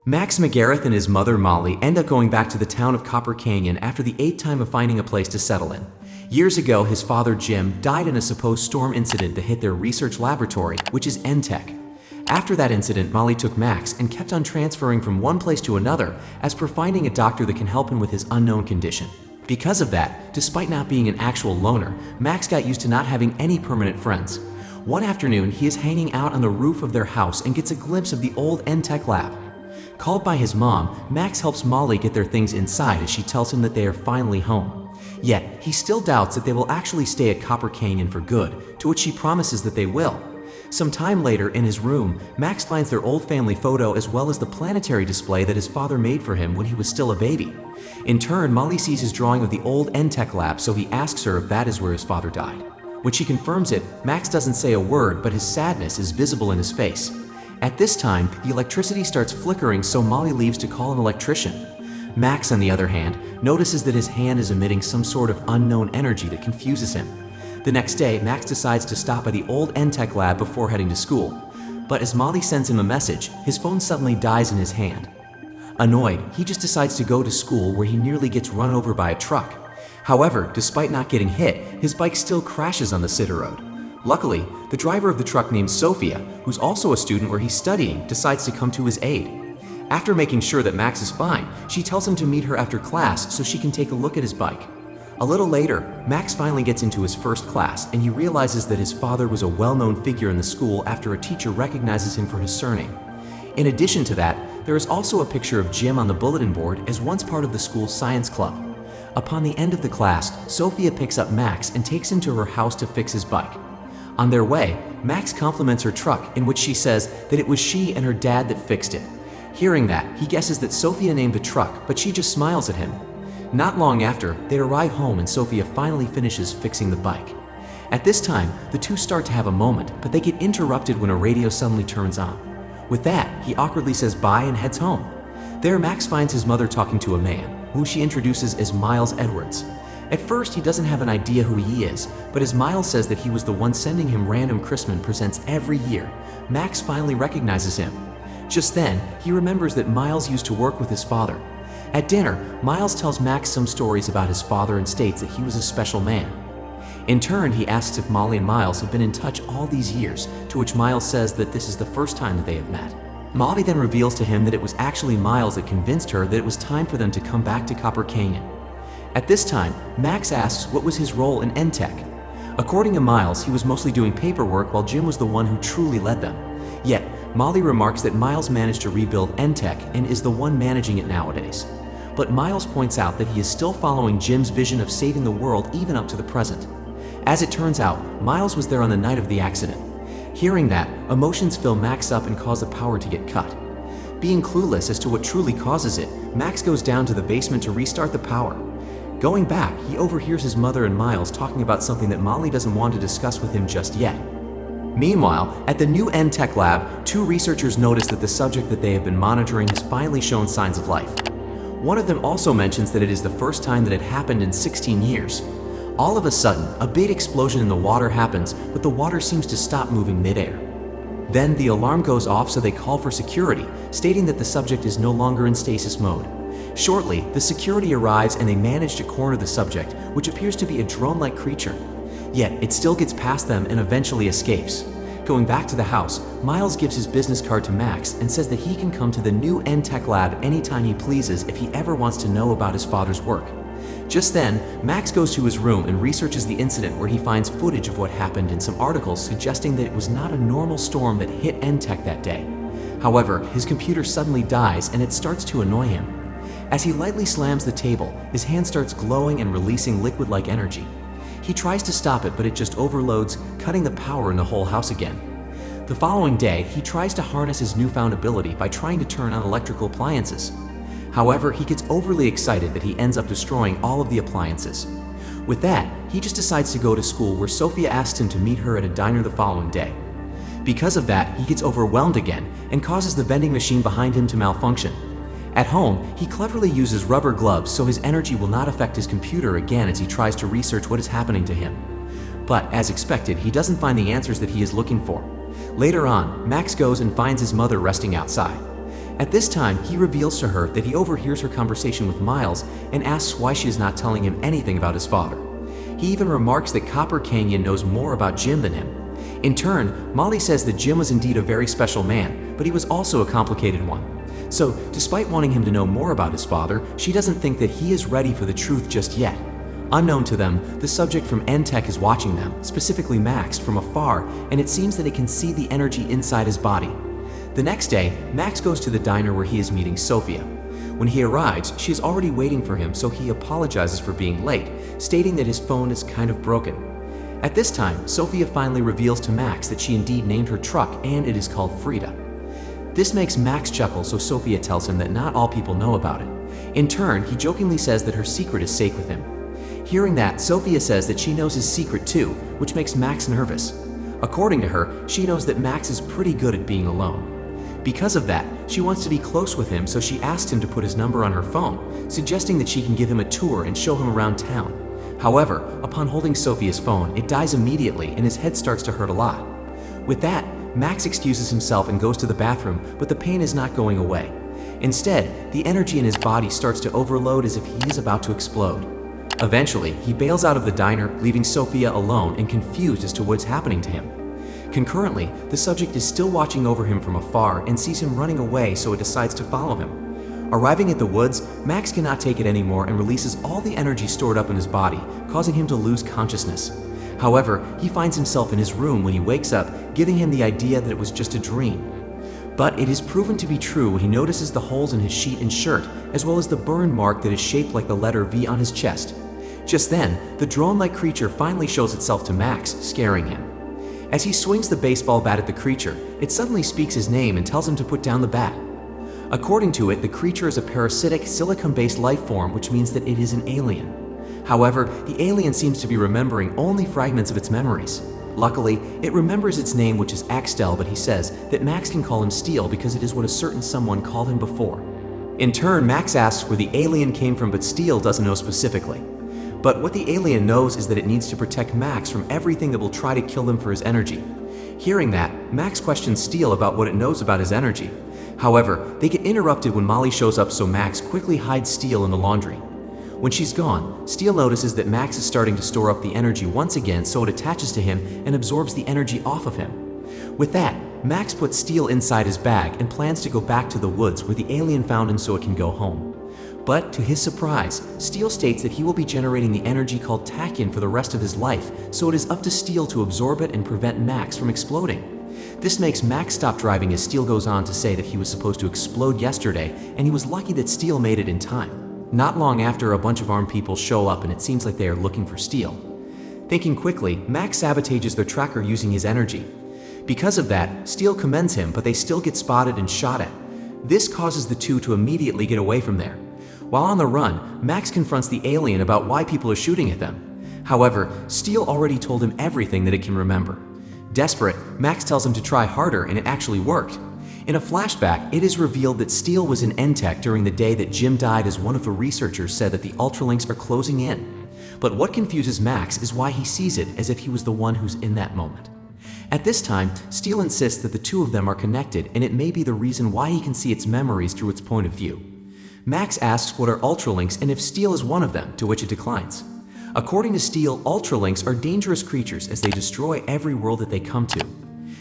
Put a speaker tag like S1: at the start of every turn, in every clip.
S1: Max McGareth and his mother Molly end up going back to the town of Copper Canyon after the eighth time of finding a place to settle in. Years ago, his father Jim died in a supposed storm incident that hit their research laboratory, which is NTech. After that incident, Molly took Max and kept on transferring from one place to another as per finding a doctor that can help him with his unknown condition. Because of that, despite not being an actual loner, Max got used to not having any permanent friends. One afternoon, he is hanging out on the roof of their house and gets a glimpse of the old NTech lab. Called by his mom, Max helps Molly get their things inside as she tells him that they are finally home. Yet, he still doubts that they will actually stay at Copper Canyon for good, to which she promises that they will. Some time later, in his room, Max finds their old family photo as well as the planetary display that his father made for him when he was still a baby. In turn, Molly sees his drawing of the old NTech lab, so he asks her if that is where his father died. When she confirms it, Max doesn't say a word, but his sadness is visible in his face. At this time, the electricity starts flickering, so Molly leaves to call an electrician. Max, on the other hand, notices that his hand is emitting some sort of unknown energy that confuses him. The next day, Max decides to stop by the old NTech lab before heading to school. But as Molly sends him a message, his phone suddenly dies in his hand. Annoyed, he just decides to go to school, where he nearly gets run over by a truck. However, despite not getting hit, his bike still crashes on the city road. Luckily, the driver of the truck named Sophia, who's also a student where he's studying, decides to come to his aid. After making sure that Max is fine, she tells him to meet her after class so she can take a look at his bike. A little later, Max finally gets into his first class and he realizes that his father was a well-known figure in the school after a teacher recognizes him for his surname. In addition to that, there is also a picture of Jim on the bulletin board as once part of the school's science club. Upon the end of the class, Sophia picks up Max and takes him to her house to fix his bike. On their way, Max compliments her truck, in which she says that it was she and her dad that fixed it. Hearing that, he guesses that Sophia named the truck, but she just smiles at him. Not long after, they arrive home and Sophia finally finishes fixing the bike. At this time, the two start to have a moment, but they get interrupted when a radio suddenly turns on. With that, he awkwardly says bye and heads home. There, Max finds his mother talking to a man, who she introduces as Miles Edwards. At first, he doesn't have an idea who he is, but as Miles says that he was the one sending him random Christmas presents every year, Max finally recognizes him. Just then, he remembers that Miles used to work with his father. At dinner, Miles tells Max some stories about his father and states that he was a special man. In turn, he asks if Molly and Miles have been in touch all these years, to which Miles says that this is the first time that they have met. Molly then reveals to him that it was actually Miles that convinced her that it was time for them to come back to Copper Canyon. At this time, Max asks what was his role in NTech. According to Miles, he was mostly doing paperwork while Jim was the one who truly led them. Yet, Molly remarks that Miles managed to rebuild NTech and is the one managing it nowadays. But Miles points out that he is still following Jim's vision of saving the world even up to the present. As it turns out, Miles was there on the night of the accident. Hearing that, emotions fill Max up and cause the power to get cut. Being clueless as to what truly causes it, Max goes down to the basement to restart the power. Going back, he overhears his mother and Miles talking about something that Molly doesn't want to discuss with him just yet. Meanwhile, at the new NTech lab, two researchers notice that the subject that they have been monitoring has finally shown signs of life. One of them also mentions that it is the first time that it happened in 16 years. All of a sudden, a big explosion in the water happens, but the water seems to stop moving midair. Then the alarm goes off, so they call for security, stating that the subject is no longer in stasis mode. Shortly, the security arrives and they manage to corner the subject, which appears to be a drone-like creature. Yet, it still gets past them and eventually escapes. Going back to the house, Miles gives his business card to Max and says that he can come to the new NTech lab anytime he pleases if he ever wants to know about his father's work. Just then, Max goes to his room and researches the incident, where he finds footage of what happened and some articles suggesting that it was not a normal storm that hit NTech that day. However, his computer suddenly dies and it starts to annoy him. As he lightly slams the table, his hand starts glowing and releasing liquid-like energy. He tries to stop it, but it just overloads, cutting the power in the whole house again. The following day, he tries to harness his newfound ability by trying to turn on electrical appliances. However, he gets overly excited that he ends up destroying all of the appliances. With that, he just decides to go to school, where Sophia asks him to meet her at a diner the following day. Because of that, he gets overwhelmed again and causes the vending machine behind him to malfunction. At home, he cleverly uses rubber gloves so his energy will not affect his computer again as he tries to research what is happening to him. But, as expected, he doesn't find the answers that he is looking for. Later on, Max goes and finds his mother resting outside. At this time, he reveals to her that he overhears her conversation with Miles and asks why she is not telling him anything about his father. He even remarks that Copper Canyon knows more about Jim than him. In turn, Molly says that Jim was indeed a very special man, but he was also a complicated one. So, despite wanting him to know more about his father, she doesn't think that he is ready for the truth just yet. Unknown to them, the subject from N-Tech is watching them, specifically Max, from afar, and it seems that it can see the energy inside his body. The next day, Max goes to the diner where he is meeting Sophia. When he arrives, she is already waiting for him, so he apologizes for being late, stating that his phone is kind of broken. At this time, Sophia finally reveals to Max that she indeed named her truck and it is called Frida. This makes Max chuckle, so Sophia tells him that not all people know about it. In turn, he jokingly says that her secret is safe with him. Hearing that, Sophia says that she knows his secret too, which makes Max nervous. According to her, she knows that Max is pretty good at being alone. Because of that, she wants to be close with him, so she asks him to put his number on her phone, suggesting that she can give him a tour and show him around town. However, upon holding Sophia's phone, it dies immediately and his head starts to hurt a lot. With that, Max excuses himself and goes to the bathroom, but the pain is not going away. Instead, the energy in his body starts to overload as if he is about to explode. Eventually, he bails out of the diner, leaving Sophia alone and confused as to what's happening to him. Concurrently, the subject is still watching over him from afar and sees him running away, so it decides to follow him. Arriving at the woods, Max cannot take it anymore and releases all the energy stored up in his body, causing him to lose consciousness. However, he finds himself in his room when he wakes up, giving him the idea that it was just a dream. But it is proven to be true when he notices the holes in his sheet and shirt, as well as the burn mark that is shaped like the letter V on his chest. Just then, the drone-like creature finally shows itself to Max, scaring him. As he swings the baseball bat at the creature, it suddenly speaks his name and tells him to put down the bat. According to it, the creature is a parasitic, silicon-based life form, which means that it is an alien. However, the alien seems to be remembering only fragments of its memories. Luckily, it remembers its name, which is Axtel, but he says that Max can call him Steel because it is what a certain someone called him before. In turn, Max asks where the alien came from, but Steel doesn't know specifically. But what the alien knows is that it needs to protect Max from everything that will try to kill him for his energy. Hearing that, Max questions Steel about what it knows about his energy. However, they get interrupted when Molly shows up, so Max quickly hides Steel in the laundry. When she's gone, Steel notices that Max is starting to store up the energy once again, so it attaches to him and absorbs the energy off of him. With that, Max puts Steel inside his bag and plans to go back to the woods where the alien found him so it can go home. But to his surprise, Steel states that he will be generating the energy called tachyon for the rest of his life, so it is up to Steel to absorb it and prevent Max from exploding. This makes Max stop driving, as Steel goes on to say that he was supposed to explode yesterday and he was lucky that Steel made it in time. Not long after, a bunch of armed people show up and it seems like they are looking for Steel. Thinking quickly, Max sabotages their tracker using his energy. Because of that, Steel commends him, but they still get spotted and shot at. This causes the two to immediately get away from there. While on the run, Max confronts the alien about why people are shooting at them. However, Steel already told him everything that it can remember. Desperate, Max tells him to try harder, and it actually worked. In a flashback, it is revealed that Steel was in N-Tech during the day that Jim died, as one of the researchers said that the Ultralinks are closing in. But what confuses Max is why he sees it as if he was the one who's in that moment. At this time, Steel insists that the two of them are connected, and it may be the reason why he can see its memories through its point of view. Max asks what are Ultralinks and if Steel is one of them, to which it declines. According to Steel, Ultralinks are dangerous creatures as they destroy every world that they come to.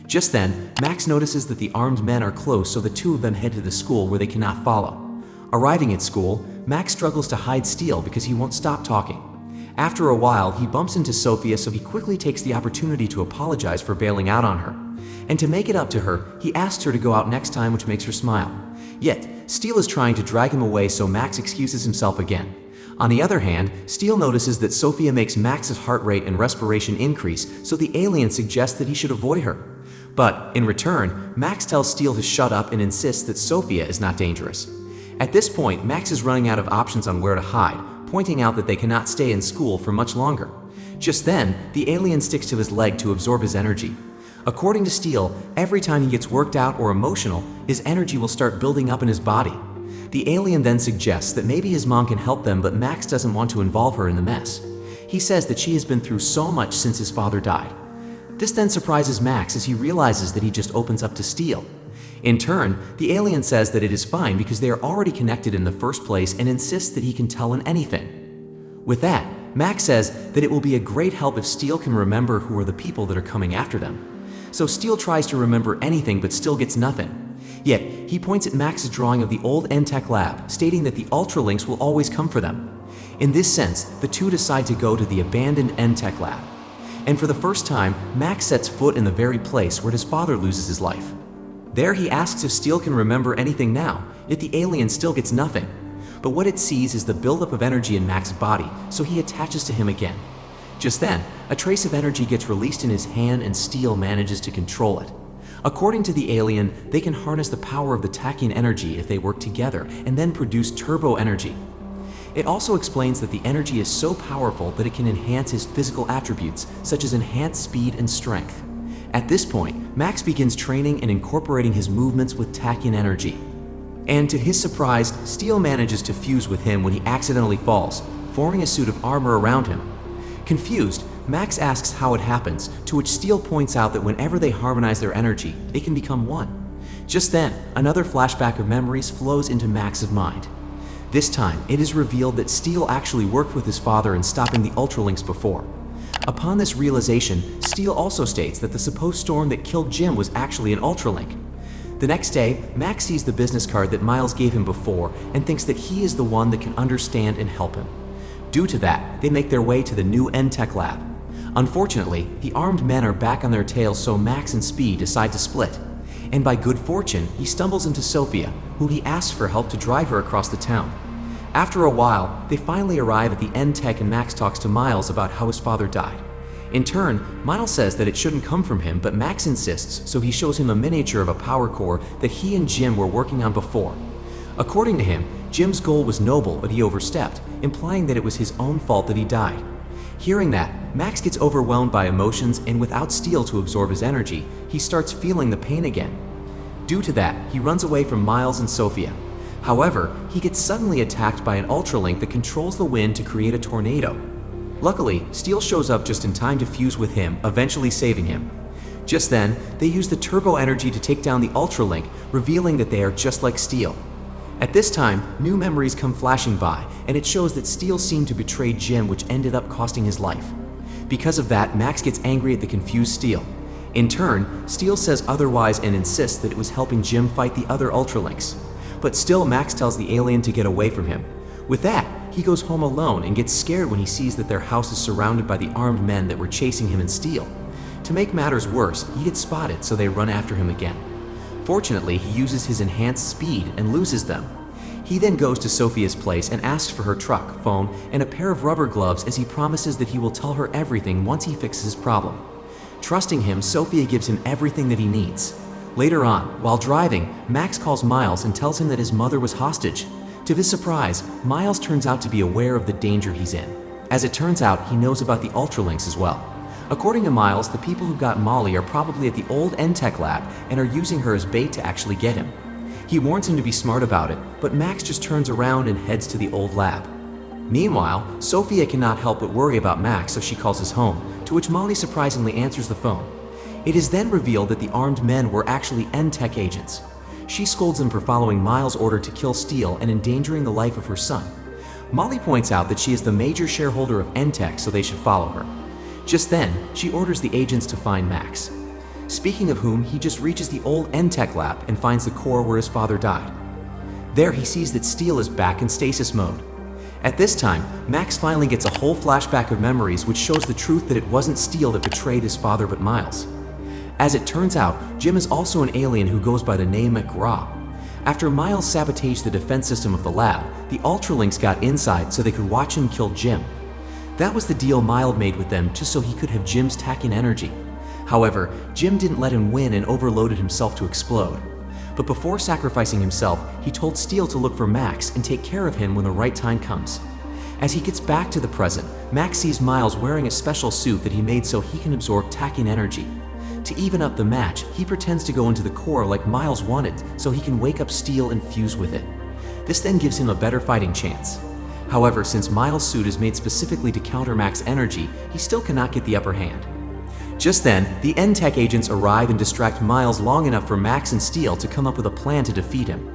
S1: Just then, Max notices that the armed men are close, so the two of them head to the school where they cannot follow. Arriving at school, Max struggles to hide Steel because he won't stop talking. After a while, he bumps into Sophia, so he quickly takes the opportunity to apologize for bailing out on her. And to make it up to her, he asks her to go out next time, which makes her smile. Yet, Steel is trying to drag him away, so Max excuses himself again. On the other hand, Steel notices that Sophia makes Max's heart rate and respiration increase, so the alien suggests that he should avoid her. But, in return, Max tells Steel to shut up and insists that Sophia is not dangerous. At this point, Max is running out of options on where to hide, pointing out that they cannot stay in school for much longer. Just then, the alien sticks to his leg to absorb his energy. According to Steel, every time he gets worked out or emotional, his energy will start building up in his body. The alien then suggests that maybe his mom can help them, but Max doesn't want to involve her in the mess. He says that she has been through so much since his father died. This then surprises Max as he realizes that he just opens up to Steel. In turn, the alien says that it is fine because they are already connected in the first place and insists that he can tell him anything. With that, Max says that it will be a great help if Steel can remember who are the people that are coming after them. So Steel tries to remember anything but still gets nothing. Yet, he points at Max's drawing of the old N-Tech lab, stating that the Ultralinks will always come for them. In this sense, the two decide to go to the abandoned N-Tech lab. And for the first time, Max sets foot in the very place where his father loses his life. There he asks if Steel can remember anything now, yet the alien still gets nothing. But what it sees is the buildup of energy in Max's body, so he attaches to him again. Just then, a trace of energy gets released in his hand and Steel manages to control it. According to the alien, they can harness the power of the tachyon energy if they work together and then produce turbo energy. It also explains that the energy is so powerful that it can enhance his physical attributes, such as enhanced speed and strength. At this point, Max begins training and incorporating his movements with tachyon energy. And to his surprise, Steel manages to fuse with him when he accidentally falls, forming a suit of armor around him. Confused, Max asks how it happens, to which Steel points out that whenever they harmonize their energy, they can become one. Just then, another flashback of memories flows into Max's mind. This time, it is revealed that Steel actually worked with his father in stopping the Ultralinks before. Upon this realization, Steel also states that the supposed storm that killed Jim was actually an Ultralink. The next day, Max sees the business card that Miles gave him before and thinks that he is the one that can understand and help him. Due to that, they make their way to the new N-Tech lab. Unfortunately, the armed men are back on their tails, so Max and Speed decide to split. And by good fortune, he stumbles into Sophia, who he asks for help to drive her across the town. After a while, they finally arrive at the N-Tech and Max talks to Miles about how his father died. In turn, Miles says that it shouldn't come from him, but Max insists, so he shows him a miniature of a power core that he and Jim were working on before. According to him, Jim's goal was noble, but he overstepped, implying that it was his own fault that he died. Hearing that, Max gets overwhelmed by emotions, and without Steel to absorb his energy, he starts feeling the pain again. Due to that, he runs away from Miles and Sophia. However, he gets suddenly attacked by an Ultralink that controls the wind to create a tornado. Luckily, Steel shows up just in time to fuse with him, eventually saving him. Just then, they use the turbo energy to take down the Ultralink, revealing that they are just like Steel. At this time, new memories come flashing by, and it shows that Steel seemed to betray Jim, which ended up costing his life. Because of that, Max gets angry at the confused Steel. In turn, Steel says otherwise and insists that it was helping Jim fight the other Ultralinks. But still, Max tells the alien to get away from him. With that, he goes home alone and gets scared when he sees that their house is surrounded by the armed men that were chasing him and Steel. To make matters worse, he gets spotted, so they run after him again. Fortunately, he uses his enhanced speed and loses them. He then goes to Sophia's place and asks for her truck, phone, and a pair of rubber gloves, as he promises that he will tell her everything once he fixes his problem. Trusting him, Sophia gives him everything that he needs. Later on, while driving, Max calls Miles and tells him that his mother was hostage. To his surprise, Miles turns out to be aware of the danger he's in. As it turns out, he knows about the Ultralinks as well. According to Miles, the people who got Molly are probably at the old N-Tech lab and are using her as bait to actually get him. He warns him to be smart about it, but Max just turns around and heads to the old lab. Meanwhile, Sophia cannot help but worry about Max, so she calls his home, to which Molly surprisingly answers the phone. It is then revealed that the armed men were actually N-Tech agents. She scolds them for following Miles' order to kill Steel and endangering the life of her son. Molly points out that she is the major shareholder of N-Tech, so they should follow her. Just then, she orders the agents to find Max. Speaking of whom, he just reaches the old N-Tech lab and finds the core where his father died. There he sees that Steel is back in stasis mode. At this time, Max finally gets a whole flashback of memories which shows the truth that it wasn't Steel that betrayed his father but Miles. As it turns out, Jim is also an alien who goes by the name McGraw. After Miles sabotaged the defense system of the lab, the Ultralinks got inside so they could watch him kill Jim. That was the deal Miles made with them, just so he could have Jim's tachyon energy. However, Jim didn't let him win and overloaded himself to explode. But before sacrificing himself, he told Steel to look for Max and take care of him when the right time comes. As he gets back to the present, Max sees Miles wearing a special suit that he made so he can absorb tachyon energy. To even up the match, he pretends to go into the core like Miles wanted so he can wake up Steel and fuse with it. This then gives him a better fighting chance. However, since Miles' suit is made specifically to counter Max's energy, he still cannot get the upper hand. Just then, the N-Tech agents arrive and distract Miles long enough for Max and Steel to come up with a plan to defeat him.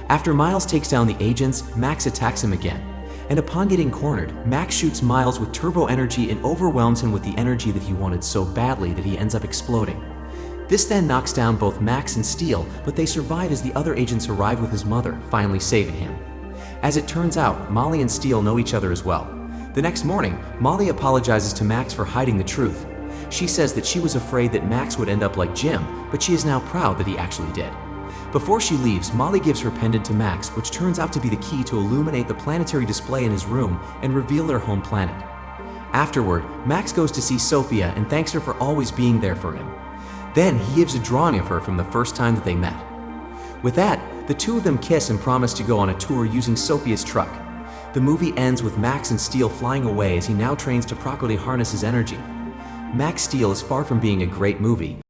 S1: After Miles takes down the agents, Max attacks him again. And upon getting cornered, Max shoots Miles with turbo energy and overwhelms him with the energy that he wanted so badly that he ends up exploding. This then knocks down both Max and Steel, but they survive as the other agents arrive with his mother, finally saving him. As it turns out, Molly and Steel know each other as well. The next morning, Molly apologizes to Max for hiding the truth. She says that she was afraid that Max would end up like Jim, but she is now proud that he actually did. Before she leaves, Molly gives her pendant to Max, which turns out to be the key to illuminate the planetary display in his room and reveal their home planet. Afterward, Max goes to see Sophia and thanks her for always being there for him. Then he gives a drawing of her from the first time that they met. With that, the two of them kiss and promise to go on a tour using Sophia's truck. The movie ends with Max and Steel flying away as he now trains to properly harness his energy. Max Steel is far from being a great movie,